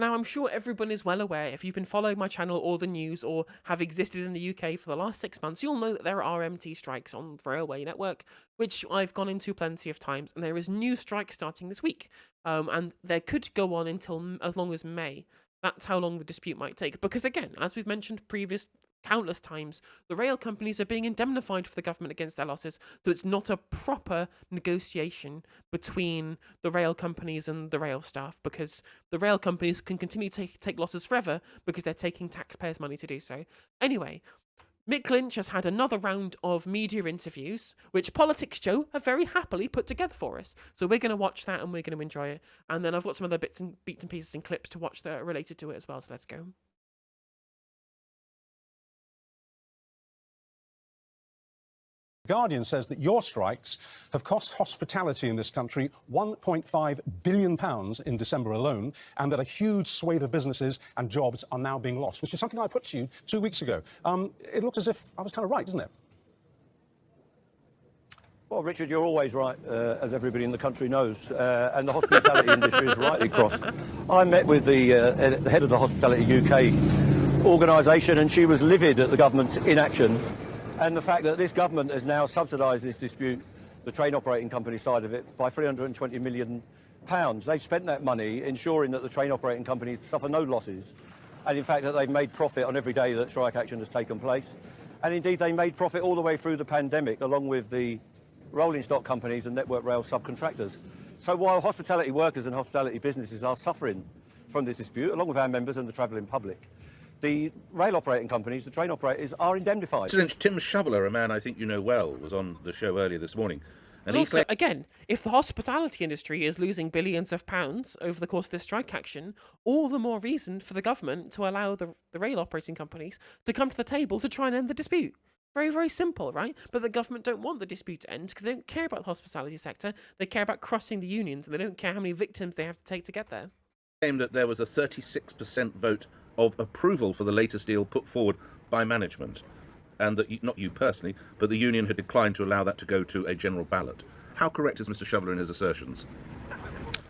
Now, I'm sure everyone is well aware, if you've been following my channel or the news or have existed in the UK for the last 6 months, you'll know that there are RMT strikes on the railway network, which I've gone into plenty of times, and there is new strike starting this week. And they could go on until as long as May. That's how long the dispute might take. Because again, as we've mentioned countless times, the rail companies are being indemnified for the government against their losses, so it's not a proper negotiation between the rail companies and the rail staff, because the rail companies can continue to take losses forever because they're taking taxpayers' money to do so. Anyway, Mick Lynch has had another round of media interviews, which Politics Joe have very happily put together for us. So we're going to watch that and we're going to enjoy it. And then I've got some other bits and pieces and clips to watch that are related to it as well, so let's go. Guardian says that your strikes have cost hospitality in this country £1.5 billion in December alone, and that a huge swathe of businesses and jobs are now being lost, which is something I put to you 2 weeks ago. It looks as if I was kind of right, doesn't it? Well, Richard, you're always right, as everybody in the country knows, and the hospitality industry is rightly cross. I met with the head of the Hospitality UK organisation, and she was livid at the government's inaction and the fact that this government has now subsidised this dispute, the train operating company side of it, by £320 million. They've spent that money ensuring that the train operating companies suffer no losses, and in fact that they've made profit on every day that strike action has taken place. And indeed they made profit all the way through the pandemic, along with the rolling stock companies and Network Rail subcontractors. So while hospitality workers and hospitality businesses are suffering from this dispute, along with our members and the travelling public, the rail operating companies, the train operators, are indemnified. Tim Shoveler, a man I think you know well, was on the show earlier this morning. And also, again, if the hospitality industry is losing billions of pounds over the course of this strike action, all the more reason for the government to allow the rail operating companies to come to the table to try and end the dispute. Very, very simple, right? But the government don't want the dispute to end because they don't care about the hospitality sector. They care about crushing the unions, and they don't care how many victims they have to take to get there. Claimed that there was a 36% vote of approval for the latest deal put forward by management, and that, not you personally, but the union had declined to allow that to go to a general ballot. How correct is Mr Shoveler in his assertions?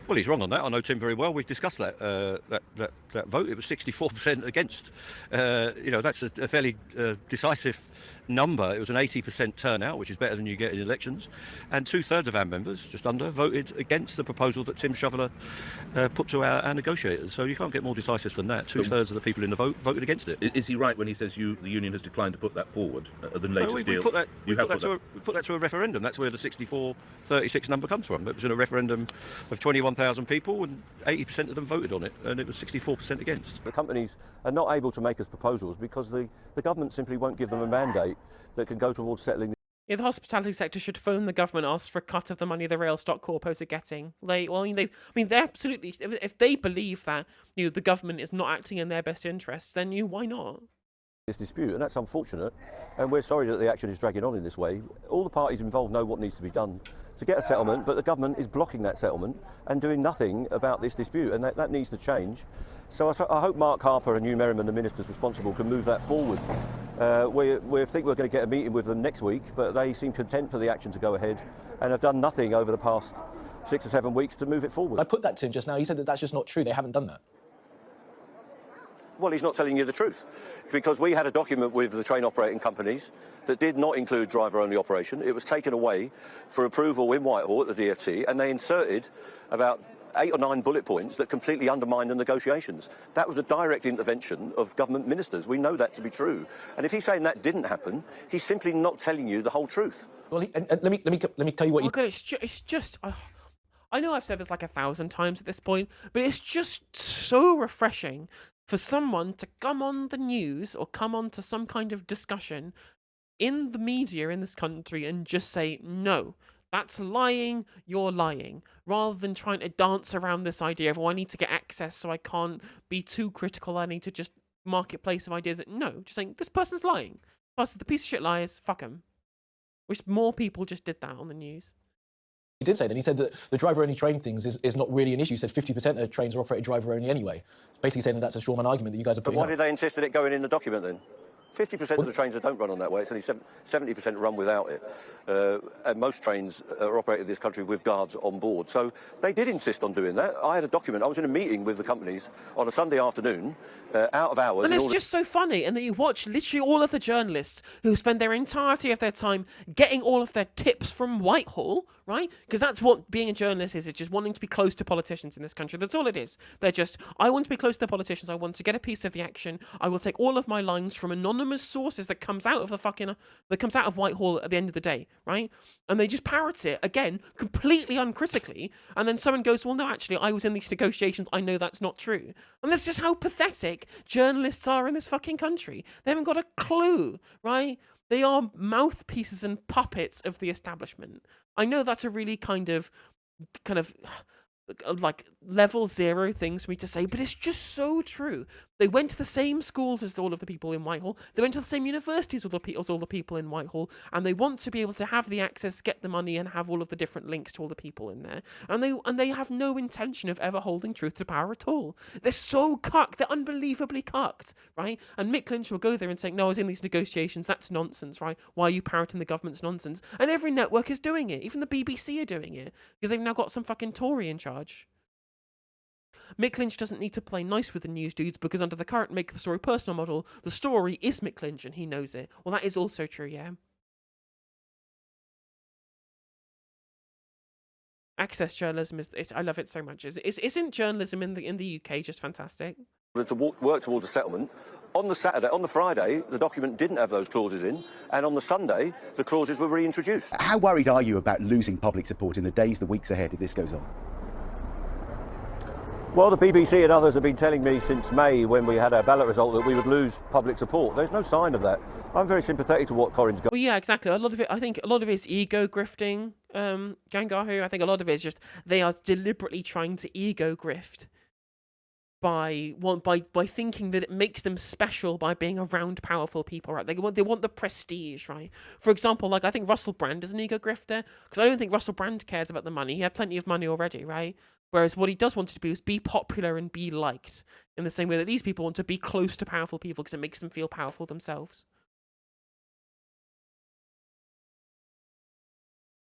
Well, he's wrong on that. I know Tim very well. We've discussed that that vote. It was 64% against. That's a fairly decisive number. It was an 80% turnout, which is better than you get in elections. And 2/3 of our members, just under, voted against the proposal that Tim Shoveler put to our negotiators. So you can't get more decisive than that. 2/3 of the people in the vote voted against it. Is he right when he says the union has declined to put that forward, the latest deal? We put that to a referendum. That's where the 64-36 number comes from. It was in a referendum of 21,000 people, and 80% of them voted on it, and it was 64% against. The companies are not able to make us proposals because the government simply won't give them a mandate that can go towards settling. Yeah, the hospitality sector should phone the government, ask for a cut of the money the rail stock corpos are getting. They absolutely. If they believe that the government is not acting in their best interests, then why not? This dispute, and that's unfortunate, and we're sorry that the action is dragging on in this way. All the parties involved know what needs to be done to get a settlement, but the government is blocking that settlement and doing nothing about this dispute, and that needs to change. So I hope Mark Harper and Hugh Merriman, the ministers responsible, can move that forward. We think we're going to get a meeting with them next week, but they seem content for the action to go ahead and have done nothing over the past 6 or 7 weeks to move it forward. I put that to him just now. He said that that's just not true. They haven't done that. Well, he's not telling you the truth, because we had a document with the train operating companies that did not include driver-only operation. It was taken away for approval in Whitehall at the DfT, and they inserted about 8 or 9 bullet points that completely undermined the negotiations. That was a direct intervention of government ministers. We know that to be true. And if he's saying that didn't happen, he's simply not telling you the whole truth. Well, let me tell you what. Oh God, it's just. I know I've said this like 1,000 times at this point, but it's just so refreshing for someone to come on the news or come on to some kind of discussion in the media in this country and just say, no, that's lying, you're lying, rather than trying to dance around this idea of, I need to get access so I can't be too critical, I need to just marketplace of ideas. No, just saying, this person's lying. This person's the piece of shit liars, fuck him. Wish more people just did that on the news. He did say that. He said that the driver-only train things is not really an issue. He said 50% of trains are operated driver-only anyway. It's basically saying that that's a strawman argument that you guys are putting But why up. did they insist on it going in the document then? 50% of the trains that don't run on that way, it's only 70% run without it. And most trains are operated in this country with guards on board. So they did insist on doing that. I had a document. I was in a meeting with the companies on a Sunday afternoon, out of hours. And it's just so funny. And then you watch literally all of the journalists who spend their entirety of their time getting all of their tips from Whitehall, right? Because that's what being a journalist is. It's just wanting to be close to politicians in this country. That's all it is. They're just, I want to be close to the politicians. I want to get a piece of the action. I will take all of my lines from anonymous sources that comes out of Whitehall at the end of the day, right? And they just parrot it again, completely uncritically. And then someone goes, well, no, actually, I was in these negotiations. I know that's not true. And that's just how pathetic journalists are in this fucking country. They haven't got a clue, right? They are mouthpieces and puppets of the establishment. I know that's a really kind of like level zero things for me to say, but it's just so true. They went to the same schools as all of the people in Whitehall. They went to the same universities as all the people in Whitehall, and they want to be able to have the access, get the money, and have all of the different links to all the people in there. And they have no intention of ever holding truth to power at all. They're so cucked. They're unbelievably cucked, right? And Mick Lynch will go there and say, no, I was in these negotiations. That's nonsense, right? Why are you parroting the government's nonsense? And every network is doing it. Even the BBC are doing it because they've now got some fucking Tory in charge. Mick Lynch doesn't need to play nice with the news dudes because under the current make the story personal model, the story is Mick Lynch and he knows it. Well, that is also true, yeah. Access journalism I love it so much. Isn't journalism in the UK just fantastic? To work towards a settlement. On the Friday, the document didn't have those clauses in, and on the Sunday, the clauses were reintroduced. How worried are you about losing public support in the days, the weeks ahead if this goes on? Well, the BBC and others have been telling me since May, when we had our ballot result, that we would lose public support. There's no sign of that. I'm very sympathetic to what Corinne's got. Well, yeah, exactly. I think a lot of it is ego grifting, Gangahu. I think a lot of it is just they are deliberately trying to ego grift by thinking that it makes them special by being around powerful people, right? They want the prestige, right? For example, like I think Russell Brand is an ego grifter because I don't think Russell Brand cares about the money. He had plenty of money already, right? Whereas what he does want to do is be popular and be liked in the same way that these people want to be close to powerful people because it makes them feel powerful themselves.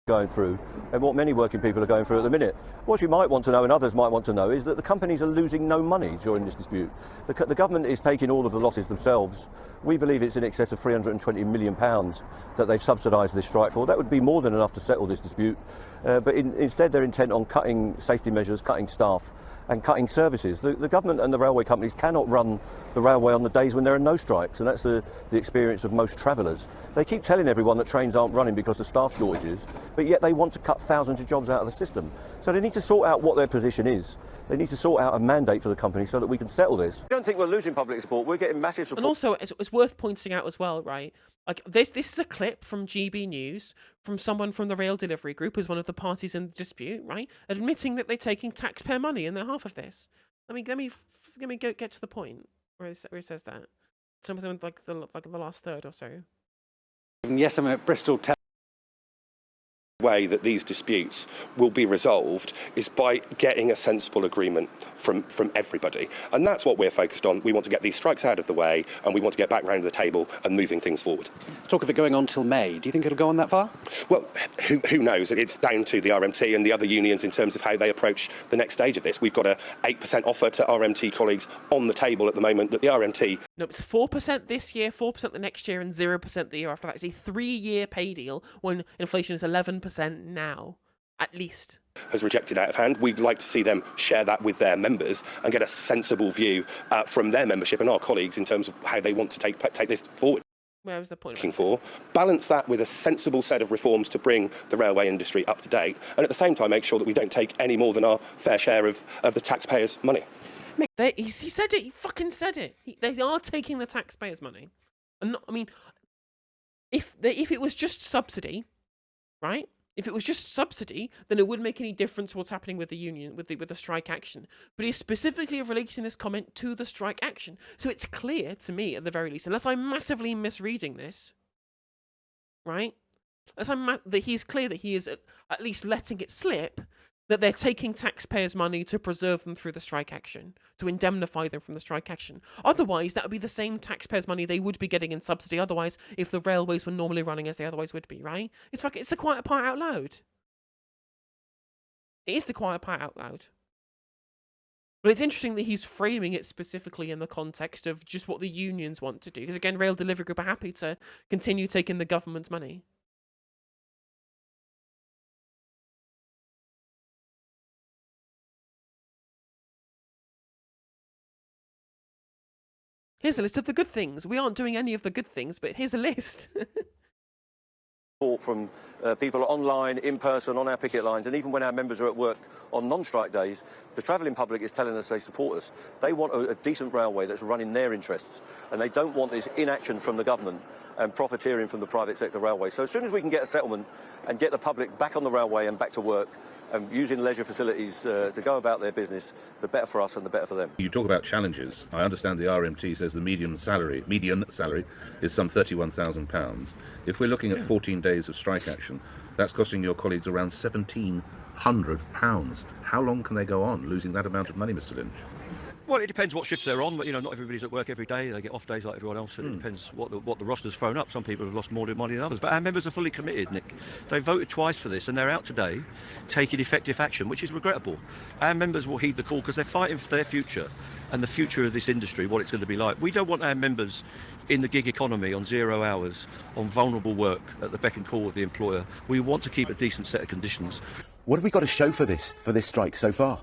Going through and what many working people are going through at the minute. What you might want to know and others might want to know is that the companies are losing no money during this dispute. The government is taking all of the losses themselves. We believe it's in excess of £320 million that they've subsidised this strike for. That would be more than enough to settle this dispute. But instead they're intent on cutting safety measures, cutting staff and cutting services. The government and the railway companies cannot run the railway on the days when there are no strikes, and that's the experience of most travellers. They keep telling everyone that trains aren't running because of staff shortages, but yet they want to cut thousands of jobs out of the system. So they need to sort out what their position is. They need to sort out a mandate for the company so that we can settle this. I don't think we're losing public support. We're getting massive support. And also, it's worth pointing out as well, right? Like this is a clip from GB News from someone from the Rail Delivery Group, who's one of the parties in the dispute, right? Admitting that they're taking taxpayer money in their half of this. Let me go get to the point where it says that. Something like the last third or so. Yes, I'm at Bristol. Way that these disputes will be resolved is by getting a sensible agreement from everybody, and that's what we're focused on. We want to get these strikes out of the way, and we want to get back round to the table and moving things forward. Talk of it going on till May. Do you think it'll go on that far? Well, who knows? It's down to the RMT and the other unions in terms of how they approach the next stage of this. We've got a 8% offer to RMT colleagues on the table at the moment that the RMT... No, it's 4% this year, 4% the next year, and 0% the year after that. It's a 3-year pay deal when inflation is 11% now, at least. Has rejected out of hand. We'd like to see them share that with their members and get a sensible view from their membership and our colleagues in terms of how they want to take this forward. Where was the point? Looking for balance that with a sensible set of reforms to bring the railway industry up to date, and at the same time make sure that we don't take any more than our fair share of the taxpayers' money. He said it. He fucking said it. They are taking the taxpayers' money. And not, I mean, if it was just subsidy, right? If it was just subsidy, then it wouldn't make any difference what's happening with the union, with the strike action. But he's specifically relating this comment to the strike action. So it's clear to me, at the very least, unless I'm massively misreading this, right? That he's clear that he is at least letting it slip that they're taking taxpayers' money to preserve them through the strike action, to indemnify them from the strike action. Otherwise, that would be the same taxpayers' money they would be getting in subsidy otherwise if the railways were normally running as they otherwise would be, right? It's the quiet part out loud. It is the quiet part out loud. But it's interesting that he's framing it specifically in the context of just what the unions want to do. Because again, Rail Delivery Group are happy to continue taking the government's money. Here's a list of the good things. We aren't doing any of the good things, but here's a list. Support from people online, in person, on our picket lines, and even when our members are at work on non-strike days, the travelling public is telling us they support us. They want a decent railway that's running their interests, and they don't want this inaction from the government and profiteering from the private sector railway. So as soon as we can get a settlement and get the public back on the railway and back to work, and using leisure facilities to go about their business, the better for us and the better for them. You talk about challenges. I understand the RMT says the median salary is some £31,000. If we're looking at 14 days of strike action, that's costing your colleagues around £1,700. How long can they go on losing that amount of money, Mr. Lynch? Well, it depends what shifts they're on. But, not everybody's at work every day. They get off days like everyone else, and it depends what the roster's thrown up. Some people have lost more money than others. But our members are fully committed, Nick. They voted twice for this, and they're out today taking effective action, which is regrettable. Our members will heed the call because they're fighting for their future and the future of this industry, what it's going to be like. We don't want our members in the gig economy on 0 hours, on vulnerable work at the beck and call of the employer. We want to keep a decent set of conditions. What have we got to show for this strike so far?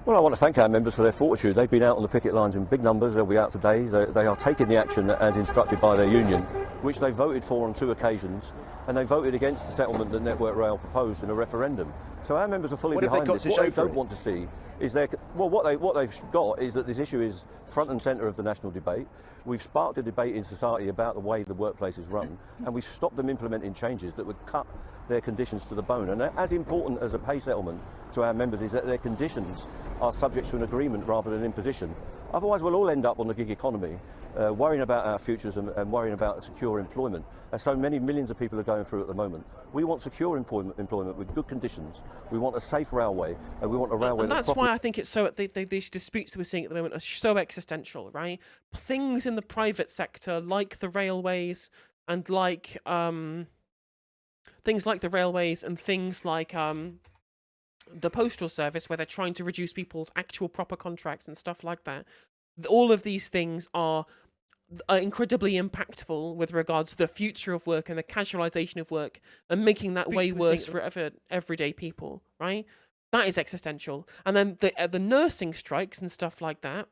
Well, I want to thank our members for their fortitude. They've been out on the picket lines in big numbers. They'll be out today. They are taking the action as instructed by their union, which they voted for on 2 occasions, and they voted against the settlement that Network Rail proposed in a referendum. So our members are fully behind this. What they don't want to see is what they've got is that this issue is front and centre of the national debate. We've sparked a debate in society about the way the workplace is run, and we've stopped them implementing changes that would cut their conditions to the bone. And as important as a pay settlement to our members is that their conditions are subject to an agreement rather than imposition. Otherwise, we'll all end up on the gig economy, worrying about our futures and worrying about secure employment, as so many millions of people are going through at the moment. We want secure employment with good conditions. We want a safe railway, and we want a railway. And that's why I think it's so. These disputes that we're seeing at the moment are so existential, right? Things in the private sector, like the railways, and like things like the railways, and things like the postal service, where they're trying to reduce people's actual proper contracts and stuff like that. All of these things are incredibly impactful with regards to the future of work and the casualisation of work, and making that way worse for everyday people, right? That is existential. And then the nursing strikes and stuff like that,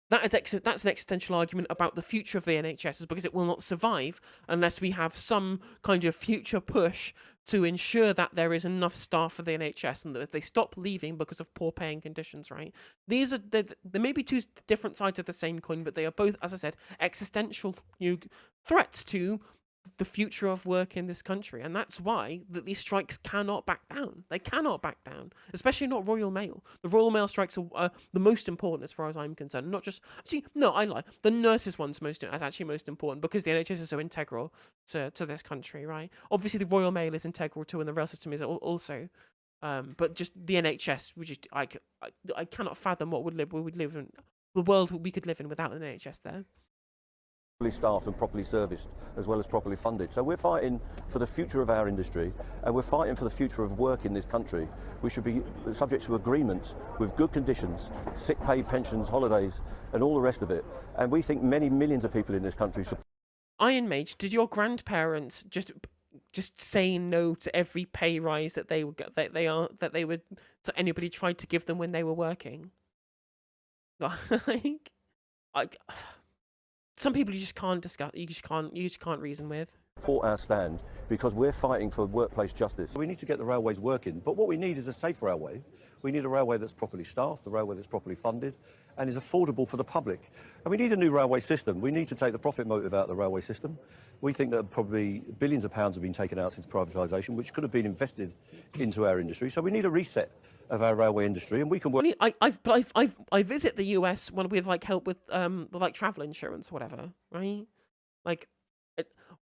that's an existential argument about the future of the NHS, because it will not survive unless we have some kind of future push to ensure that there is enough staff for the NHS, and that if they stop leaving because of poor paying conditions, right? There may be two different sides of the same coin, but they are both, as I said, existential threats to the future of work in this country. And that's why these strikes cannot back down. They cannot back down, especially not Royal Mail. The Royal Mail strikes are the most important as far as I'm concerned. Not just, actually, no, I lie. The nurses one's actually most important, because the NHS is so integral to this country, right? Obviously the Royal Mail is integral too, and the rail system is also. But just the NHS, which is, I cannot fathom what we would live in, the world we could live in without an NHS there. Properly staffed and properly serviced, as well as properly funded. So we're fighting for the future of our industry, and we're fighting for the future of work in this country. We should be subject to agreements with good conditions, sick pay, pensions, holidays, and all the rest of it. And we think many millions of people in this country. Iron Mage, did your grandparents just say no to every pay rise that they would to anybody tried to give them when they were working? Some people you just can't discuss. You just can't reason with. Support our stand, because we're fighting for workplace justice. We need to get the railways working, but what we need is a safe railway. We need a railway that's properly staffed, a railway that's properly funded, and is affordable for the public. And we need a new railway system. We need to take the profit motive out of the railway system. We think that probably billions of pounds have been taken out since privatisation, which could have been invested into our industry. So we need a reset of our railway industry, and we can work. I visit the US with like help with like travel insurance or whatever, right? Like,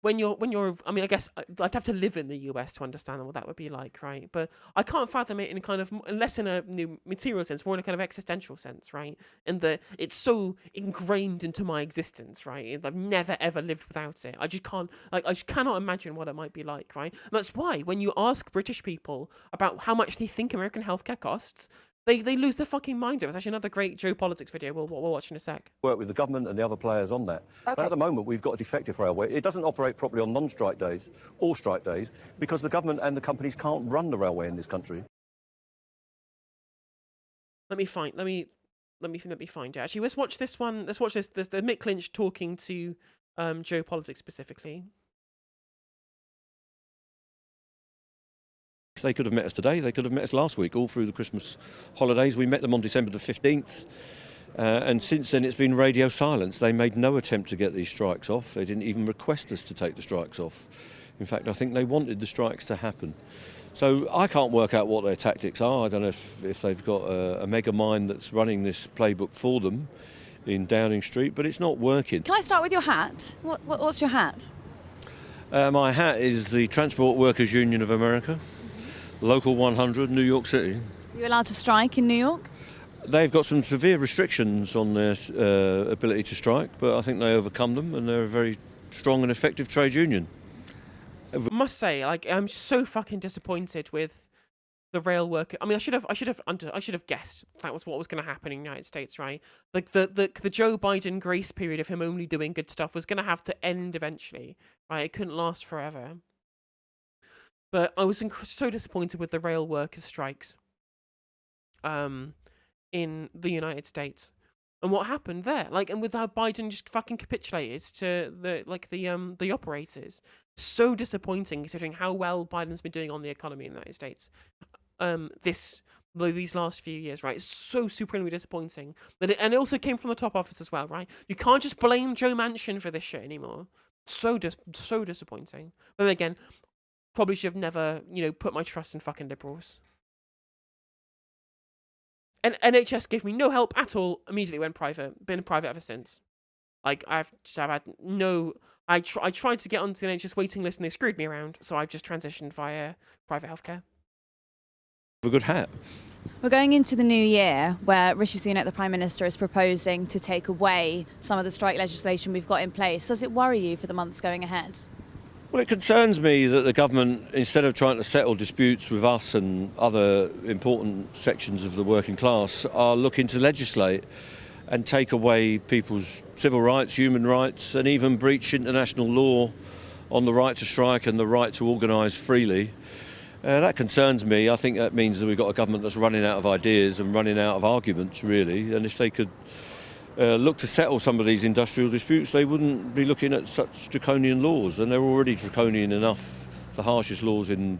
I mean, I guess I'd have to live in the US to understand what that would be like, right? But I can't fathom it in a kind of, less in a new material sense, more in a kind of existential sense, right? And that it's so ingrained into my existence, right? I've never ever lived without it. I just can't, like, I just cannot imagine what it might be like, right? And that's why when you ask British people about how much they think American healthcare costs, they lose their fucking minds. It was actually another great geopolitics video we'll watch in a sec. Work with the government and the other players on that. But at the moment, we've got a defective railway. It doesn't operate properly on non-strike days or strike days because the government and the companies can't run the railway in this country. Let me find it. Actually, let's watch this one. Let's watch this. The Mick Lynch talking to geopolitics specifically. They could have met us today, they could have met us last week, all through the Christmas holidays. We met them on December the 15th, and since then it's been radio silence. They made no attempt to get these strikes off. They didn't even request us to take the strikes off. In fact, I think they wanted the strikes to happen. So I can't work out what their tactics are. I don't know if they've got a mega mind that's running this playbook for them in Downing Street, but it's not working. Can I start with your hat? What's your hat? My hat is the Transport Workers Union of America. Local 100, New York City. Are you allowed to strike in New York? They've got some severe restrictions on their ability to strike, but I think they overcome them, and they're a very strong and effective trade union. I must say, like, I'm so fucking disappointed with the rail worker. I mean, I should have guessed that was what was going to happen in the United States, right? Like the Joe Biden grace period of him only doing good stuff was going to have to end eventually, right? It couldn't last forever. But I was so disappointed with the rail workers' strikes in the United States. And what happened there? Like, and with how Biden just fucking capitulated to the operators. So disappointing considering how well Biden's been doing on the economy in the United States. These last few years, right? It's so supremely disappointing. And it also came from the top office as well, right? You can't just blame Joe Manchin for this shit anymore. So disappointing. But then again, probably should have never, put my trust in fucking liberals. And NHS gave me no help at all. Immediately went private. Been private ever since. Like I've had no. I tried to get onto the NHS waiting list and they screwed me around. So I've just transitioned via private healthcare. A good hat. We're going into the new year where Rishi Sunak, the Prime Minister, is proposing to take away some of the strike legislation we've got in place. Does it worry you for the months going ahead? Well, it concerns me that the government, instead of trying to settle disputes with us and other important sections of the working class, are looking to legislate and take away people's civil rights, human rights, and even breach international law on the right to strike and the right to organise freely. That concerns me. I think that means that we've got a government that's running out of ideas and running out of arguments, really. And if they could look to settle some of these industrial disputes, they wouldn't be looking at such draconian laws. And they're already draconian enough, the harshest laws in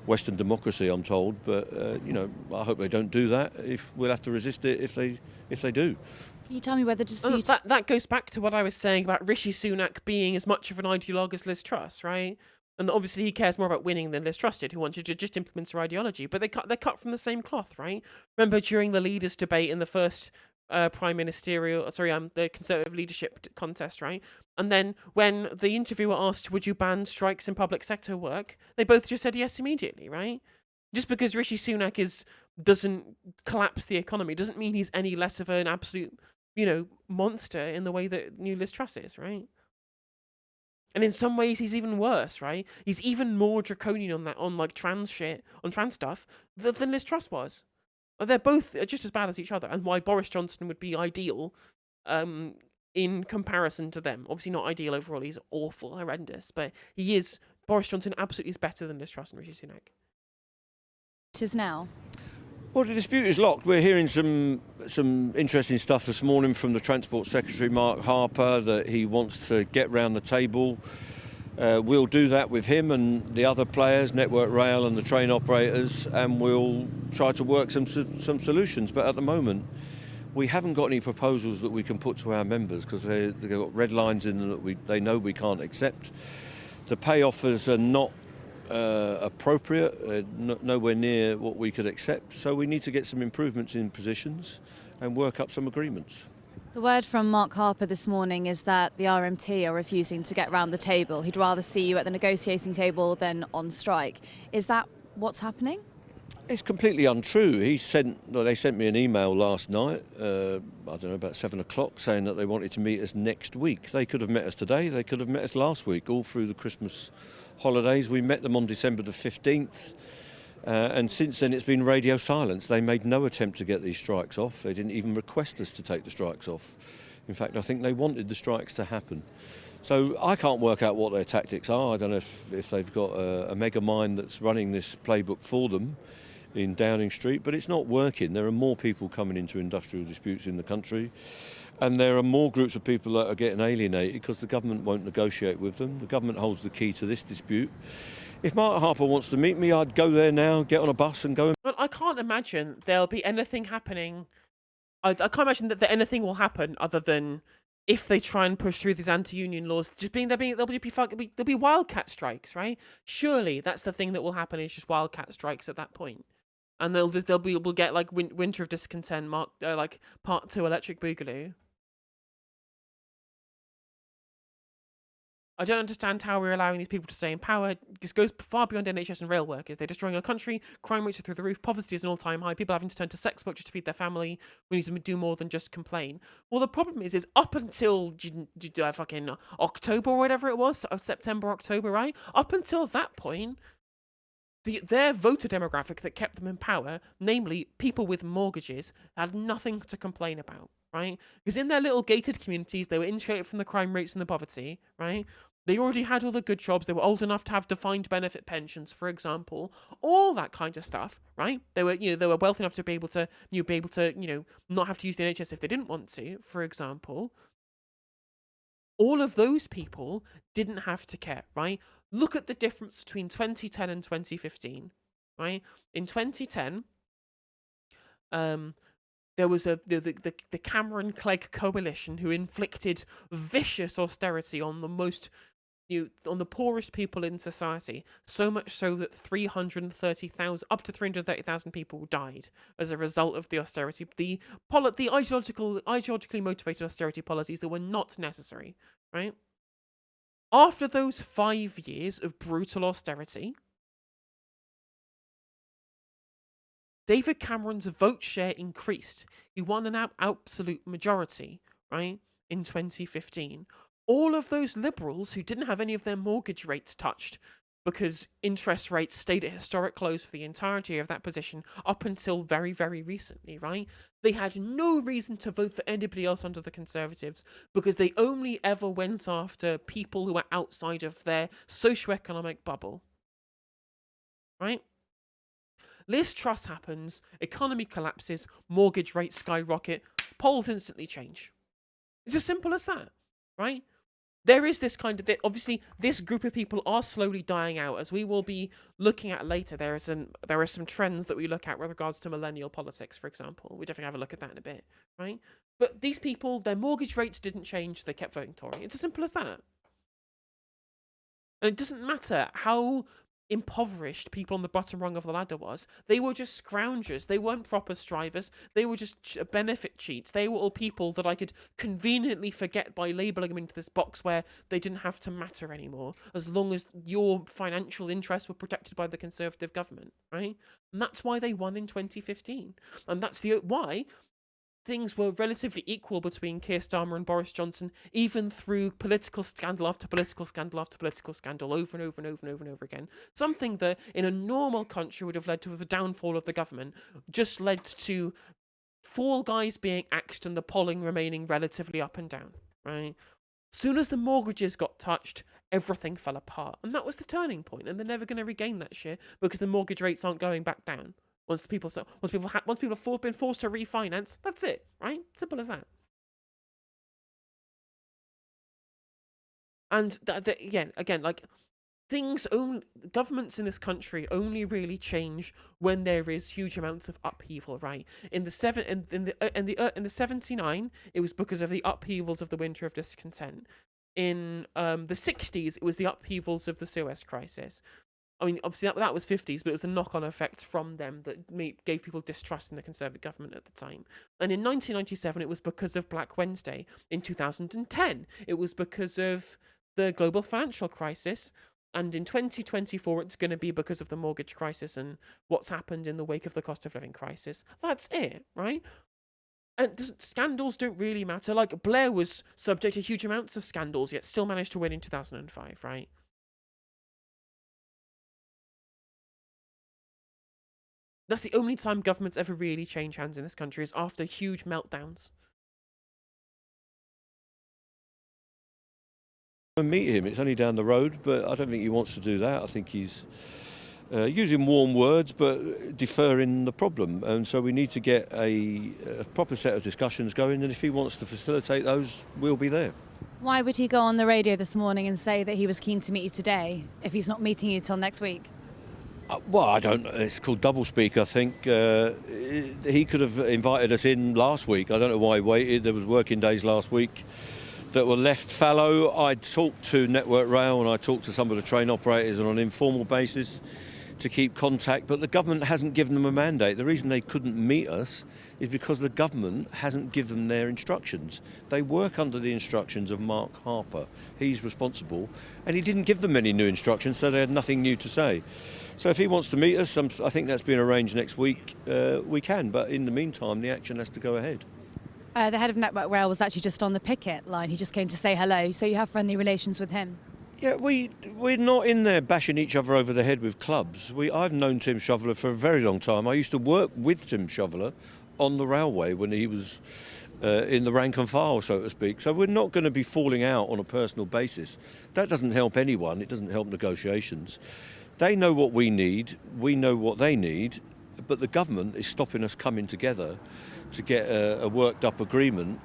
Western democracy, I'm told. But, I hope they don't do that. We'll have to resist it if they do. Can you tell me where the dispute... That goes back to what I was saying about Rishi Sunak being as much of an ideologue as Liz Truss, right? And obviously he cares more about winning than Liz Truss did, who wanted to just implement her ideology. But they're cut from the same cloth, right? Remember during the leaders' debate in the first the Conservative leadership contest, right? And then when the interviewer asked, would you ban strikes in public sector work? They both just said yes immediately, right? Just because Rishi Sunak doesn't collapse the economy doesn't mean he's any less of an absolute, monster in the way that new Liz Truss is, right? And in some ways, he's even worse, right? He's even more draconian on trans shit, on trans stuff, than Liz Truss was. They're both just as bad as each other, and why Boris Johnson would be ideal in comparison to them. Obviously not ideal overall, he's awful, horrendous, but Boris Johnson absolutely is better than Liz Truss and Rishi Sunak. It is now. Well, the dispute is locked. We're hearing some interesting stuff this morning from the Transport Secretary, Mark Harper, that he wants to get round the table. We'll do that with him and the other players, Network Rail and the train operators, and we'll try to work some solutions. But at the moment, we haven't got any proposals that we can put to our members because they've got red lines in them that they know we can't accept. The pay offers are not appropriate, nowhere near what we could accept. So we need to get some improvements in positions and work up some agreements. The word from Mark Harper this morning is that the RMT are refusing to get round the table. He'd rather see you at the negotiating table than on strike. Is that what's happening? It's completely untrue. They sent me an email last night, I don't know, about 7 o'clock, saying that they wanted to meet us next week. They could have met us today, they could have met us last week, all through the Christmas holidays. We met them on December the 15th, and since then it's been radio silence. They made no attempt to get these strikes off. They didn't even request us to take the strikes off. In fact, I think they wanted the strikes to happen. So I can't work out what their tactics are. I don't know if they've got a mega mind that's running this playbook for them in Downing Street, but it's not working. There are more people coming into industrial disputes in the country, and there are more groups of people that are getting alienated because the government won't negotiate with them. The government holds the key to this dispute. If Mark Harper wants to meet me, I'd go there now, get on a bus and go. But I can't imagine there'll be anything happening. I can't imagine that anything will happen other than if they try and push through these anti-union laws. There'll be wildcat strikes, right? Surely that's the thing that will happen, is just wildcat strikes at that point. And we'll get like Winter of Discontent, like Part 2 Electric Boogaloo. I don't understand how we're allowing these people to stay in power. This goes far beyond NHS and rail workers. They're destroying our country. Crime rates are through the roof. Poverty is an all-time high. People having to turn to sex work just to feed their family. We need to do more than just complain. Well, the problem is up until fucking October or whatever it was, September, October, right? Up until that point, their voter demographic that kept them in power, namely people with mortgages, had nothing to complain about, right? Because in their little gated communities, they were insulated from the crime rates and the poverty, right? They already had all the good jobs. They were old enough to have defined benefit pensions, for example, all that kind of stuff, right? They were wealthy enough to be able to not have to use the NHS if they didn't want to, for example. All of those people didn't have to care, right? Look at the difference between 2010 and 2015, right? In 2010, there was the Cameron-Clegg coalition who inflicted vicious austerity on the poorest people in society, so much so that up to 330,000 people died as a result of the austerity, the ideologically motivated austerity policies that were not necessary, right? After those 5 years of brutal austerity, David Cameron's vote share increased. He won an absolute majority, right, in 2015. All of those liberals who didn't have any of their mortgage rates touched because interest rates stayed at historic lows for the entirety of that position up until very, very recently, right? They had no reason to vote for anybody else under the Conservatives because they only ever went after people who were outside of their socioeconomic bubble, right? Liz Truss happens, economy collapses, mortgage rates skyrocket, polls instantly change. It's as simple as that, right? There is this obviously this group of people are slowly dying out, as we will be looking at later. There are some trends that we look at with regards to millennial politics, for example. We definitely have a look at that in a bit, right? But these people, their mortgage rates didn't change, they kept voting Tory. It's as simple as that. And it doesn't matter how impoverished people on the bottom rung of the ladder was. They were just scroungers. They weren't proper strivers. They were just benefit cheats. They were all people that I could conveniently forget by labelling them into this box where they didn't have to matter anymore, as long as your financial interests were protected by the Conservative government, right? And that's why they won in 2015. And that's why things were relatively equal between Keir Starmer and Boris Johnson, even through political scandal after political scandal after political scandal, over and over and over and over and over again. Something that in a normal country would have led to the downfall of the government, just led to Fall Guys being axed and the polling remaining relatively up and down, right? Soon as the mortgages got touched, everything fell apart. And that was the turning point, and they're never going to regain that shit because the mortgage rates aren't going back down. Once people have been forced to refinance, that's it, right? Simple as that. And again, like governments in this country only really change when there is huge amounts of upheaval, right? In the 79, it was because of the upheavals of the Winter of Discontent. In the 60s, it was the upheavals of the Suez Crisis. I mean, obviously that was 50s, but it was the knock-on effect from them that gave people distrust in the Conservative government at the time. And in 1997, it was because of Black Wednesday. In 2010, it was because of the global financial crisis. And in 2024, it's going to be because of the mortgage crisis and what's happened in the wake of the cost of living crisis. That's it, right? And scandals don't really matter. Like, Blair was subject to huge amounts of scandals, yet still managed to win in 2005, right? That's the only time governments ever really change hands in this country, is after huge meltdowns. Meet him. It's only down the road, but I don't think he wants to do that. I think he's using warm words, but deferring the problem. And so we need to get a proper set of discussions going. And if he wants to facilitate those, we'll be there. Why would he go on the radio this morning and say that he was keen to meet you today if he's not meeting you till next week? Well, I don't know. It's called doublespeak, I think. He could have invited us in last week. I don't know why he waited. There was working days last week that were left fallow. I talked to Network Rail and I talked to some of the train operators on an informal basis to keep contact, but the government hasn't given them a mandate. The reason they couldn't meet us is because the government hasn't given them their instructions. They work under the instructions of Mark Harper. He's responsible, and he didn't give them any new instructions, so they had nothing new to say. So if he wants to meet us, I think that's being arranged next week, we can, but in the meantime, the action has to go ahead. The head of Network Rail was actually just on the picket line. He just came to say hello, so you have friendly relations with him? Yeah, we're not in there bashing each other over the head with clubs. I've known Tim Shoveler for a very long time. I used to work with Tim Shoveler on the railway when he was in the rank and file, so to speak. So we're not going to be falling out on a personal basis. That doesn't help anyone. It doesn't help negotiations. They know what we need. We know what they need. But the government is stopping us coming together to get a worked up agreement,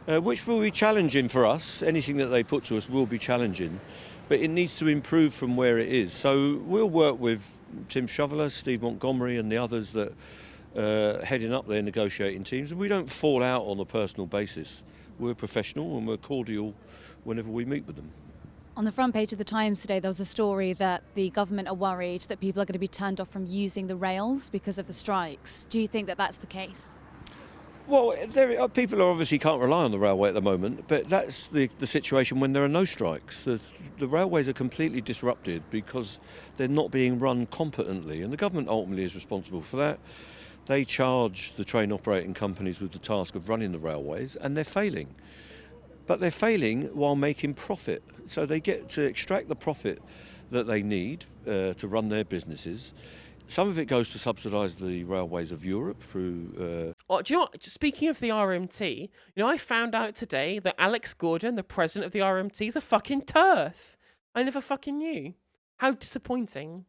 which will be challenging for us. Anything that they put to us will be challenging. But it needs to improve from where it is. So we'll work with Tim Shoveler, Steve Montgomery and the others that are heading up their negotiating teams. And we don't fall out on a personal basis. We're professional and we're cordial whenever we meet with them. On the front page of the Times today, there was a story that the government are worried that people are going to be turned off from using the rails because of the strikes. Do you think that that's the case? Well, people obviously can't rely on the railway at the moment, but that's the situation when there are no strikes. The railways are completely disrupted because they're not being run competently, and the government ultimately is responsible for that. They charge the train operating companies with the task of running the railways, and they're failing. But they're failing while making profit. So they get to extract the profit that they need to run their businesses. Some of it goes to subsidise the railways of Europe through... Oh, do you know what? Speaking of the RMT, I found out today that Alex Gordon, the president of the RMT, is a fucking turf. I never fucking knew. How disappointing.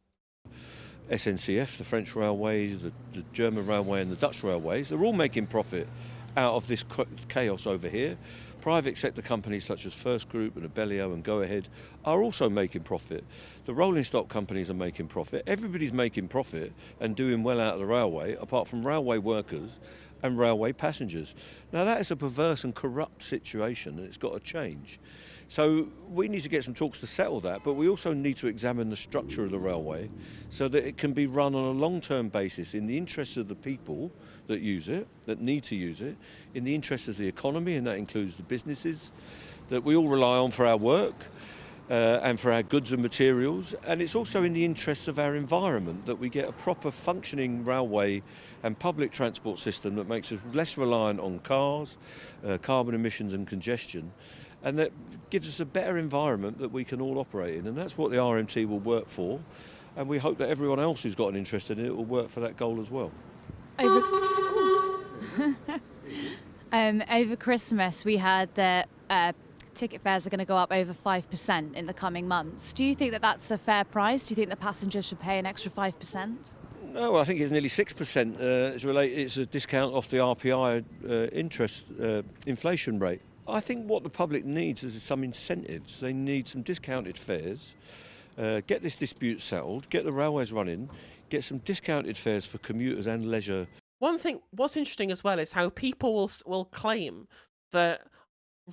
SNCF, the French railways, the German railway and the Dutch railways, they're all making profit out of this chaos over here. Private sector companies such as First Group and Abellio and Go Ahead are also making profit. The rolling stock companies are making profit. Everybody's making profit and doing well out of the railway, apart from railway workers and railway passengers. Now that is a perverse and corrupt situation, and it's got to change. So we need to get some talks to settle that, but we also need to examine the structure of the railway so that it can be run on a long-term basis in the interests of the people that use it, that need to use it, in the interests of the economy, and that includes the businesses that we all rely on for our work and for our goods and materials. And it's also in the interests of our environment that we get a proper functioning railway and public transport system that makes us less reliant on cars, carbon emissions and congestion, and that gives us a better environment that we can all operate in. And that's what the RMT will work for. And we hope that everyone else who's got an interest in it will work for that goal as well. Over Christmas, we heard that ticket fares are going to go up over 5% in the coming months. Do you think that that's a fair price? Do you think the passengers should pay an extra 5%? No, well, I think it's nearly 6%. It's a discount off the RPI interest inflation rate. I think what the public needs is some incentives. They need some discounted fares, get this dispute settled, get the railways running, get some discounted fares for commuters and leisure. One thing, what's interesting as well is how people will claim that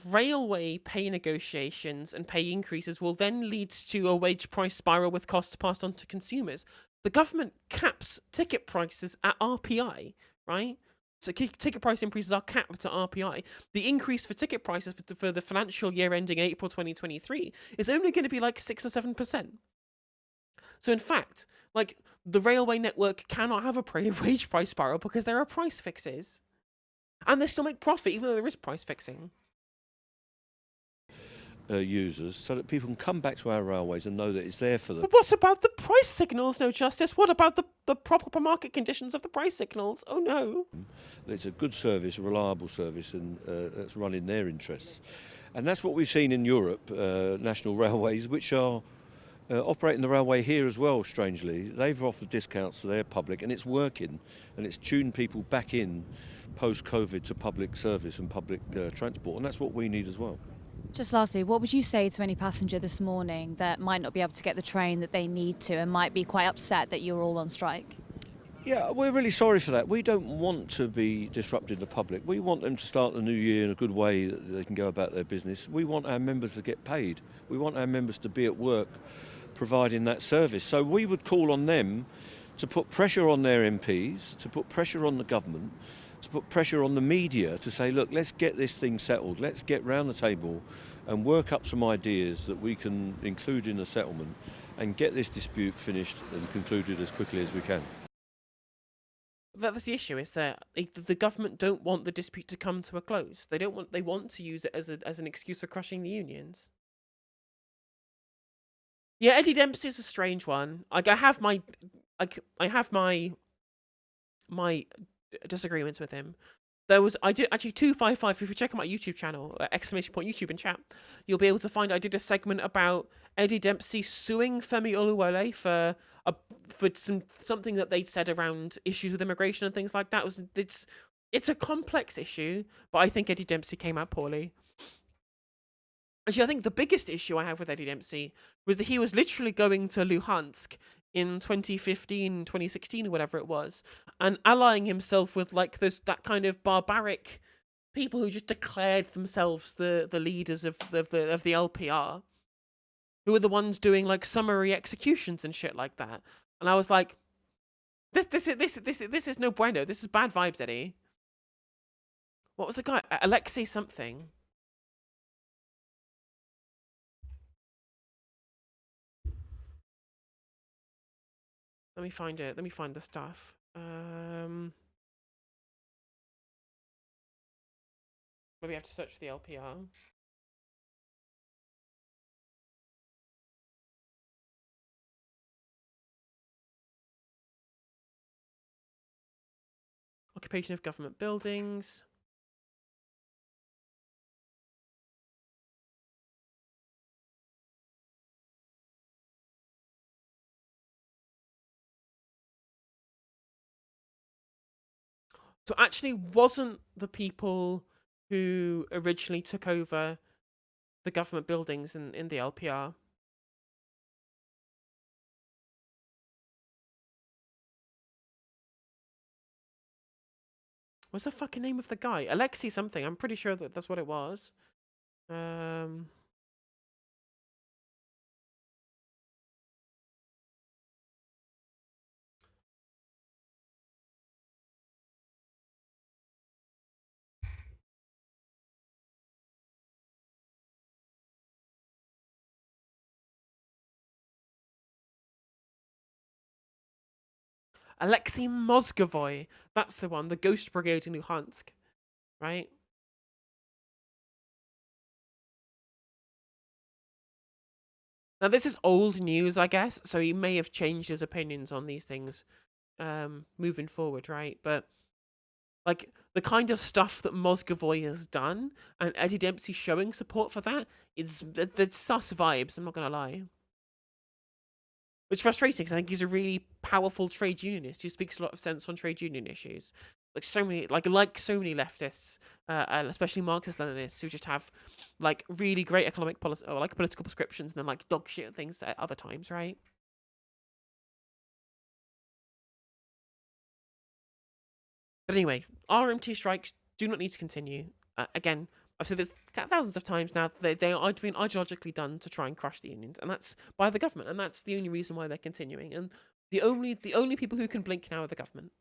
railway pay negotiations and pay increases will then lead to a wage price spiral with costs passed on to consumers. The government caps ticket prices at RPI, right? So ticket price increases are capped at RPI. The increase for ticket prices for the financial year ending in April 2023 is only going to be like 6 or 7%. So in fact, like, the railway network cannot have a wage price spiral because there are price fixes. And they still make profit even though there is price fixing. Users, so that people can come back to our railways and know that it's there for them. But what about the price signals, no justice? What about the proper market conditions of the price signals? Oh no. It's a good service, a reliable service, and that's run in their interests. And that's what we've seen in Europe, national railways, which are operating the railway here as well, strangely. They've offered discounts to their public, and it's working, and it's tuned people back in post-COVID to public service and public transport, and that's what we need as well. Just lastly, what would you say to any passenger this morning that might not be able to get the train that they need to and might be quite upset that you're all on strike? Yeah, we're really sorry for that. We don't want to be disrupting the public. We want them to start the new year in a good way, that they can go about their business. We want our members to get paid. We want our members to be at work providing that service. So we would call on them to put pressure on their MPs, to put pressure on the government, to put pressure on the media to say, look, let's get this thing settled. Let's get round the table and work up some ideas that we can include in a settlement and get this dispute finished and concluded as quickly as we can. That's the issue, is that the government don't want the dispute to come to a close. They want to use it as an excuse for crushing the unions. Yeah, Eddie Dempsey is a strange one. Like, I have my disagreements with him. I did actually 255. If you check out my YouTube channel, !YouTube in chat, you'll be able to find I did a segment about Eddie Dempsey suing Femi Oluwole for something that they'd said around issues with immigration and things like that. It's a complex issue, but I think Eddie Dempsey came out poorly. Actually, I think the biggest issue I have with Eddie Dempsey was that he was literally going to Luhansk in 2015, 2016, or whatever it was, and allying himself with like that kind of barbaric people who just declared themselves the leaders of the LPR, who were the ones doing like summary executions and shit like that. And I was like, this is no bueno. This is bad vibes, Eddie. What was the guy? Alexei something. Let me find it. Let me find the stuff. Maybe I have to search for the LPR. Occupation of government buildings. So actually wasn't the people who originally took over the government buildings in the LPR. What's the fucking name of the guy? Alexei something. I'm pretty sure that's what it was. Alexei Mozgovoy. That's the one. The Ghost Brigade in Luhansk. Right? Now, this is old news, I guess, so he may have changed his opinions on these things moving forward, right? But, like, the kind of stuff that Mozgovoy has done, and Eddie Dempsey showing support for that, there's sus vibes, I'm not going to lie. It's frustrating, because I think he's a really powerful trade unionist who speaks a lot of sense on trade union issues. Like so many leftists, especially Marxist-Leninists, who just have like really great economic policy or like political prescriptions, and then like dog shit things at other times, right? But anyway, RMT strikes do not need to continue. Again, I've said this thousands of times now. They are being ideologically done to try and crush the unions, and that's by the government, and that's the only reason why they're continuing. And the only people who can blink now are the government.